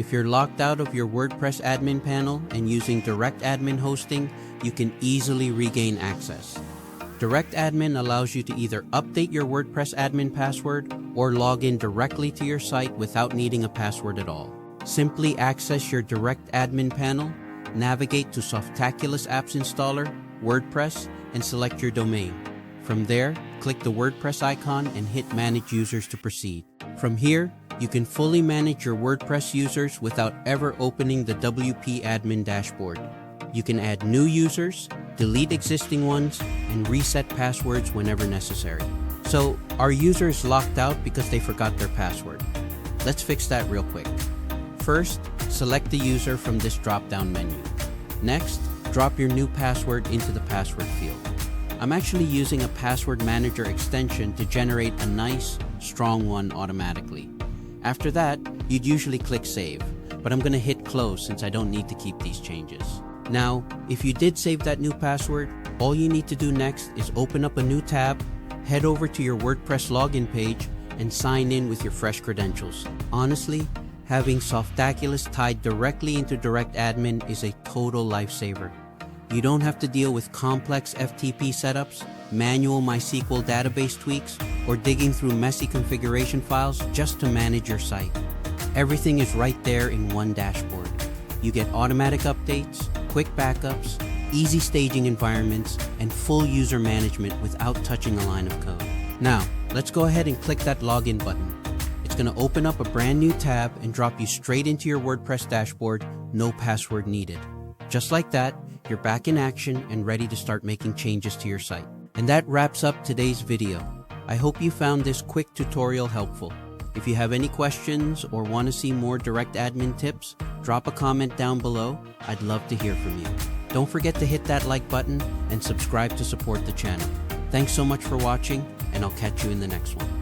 If you're locked out of your WordPress admin panel and using DirectAdmin hosting, you can easily regain access. DirectAdmin allows you to either update your WordPress admin password or log in directly to your site without needing a password at all. Simply access your DirectAdmin panel, navigate to Softaculous Apps Installer, WordPress, and select your domain. From there, click the WordPress icon and hit Manage Users to proceed. From here, you can fully manage your WordPress users without ever opening the WP admin dashboard. You can add new users, delete existing ones, and reset passwords whenever necessary. So, are users locked out because they forgot their password? Let's fix that real quick. First, select the user from this drop-down menu. Next, drop your new password into the password field. I'm actually using a password manager extension to generate a nice, strong one automatically. After that, you'd usually click Save, but I'm going to hit Close since I don't need to keep these changes. Now, if you did save that new password, all you need to do next is open up a new tab, head over to your WordPress login page, and sign in with your fresh credentials. Honestly, having Softaculous tied directly into DirectAdmin is a total lifesaver. You don't have to deal with complex FTP setups, manual MySQL database tweaks, or digging through messy configuration files just to manage your site. Everything is right there in one dashboard. You get automatic updates, quick backups, easy staging environments, and full user management without touching a line of code. Now, let's go ahead and click that login button. It's going to open up a brand new tab and drop you straight into your WordPress dashboard, no password needed. Just like that, you're back in action and ready to start making changes to your site. And that wraps up today's video. I hope you found this quick tutorial helpful. If you have any questions or want to see more DirectAdmin tips, drop a comment down below. I'd love to hear from you. Don't forget to hit that like button and subscribe to support the channel. Thanks so much for watching, and I'll catch you in the next one.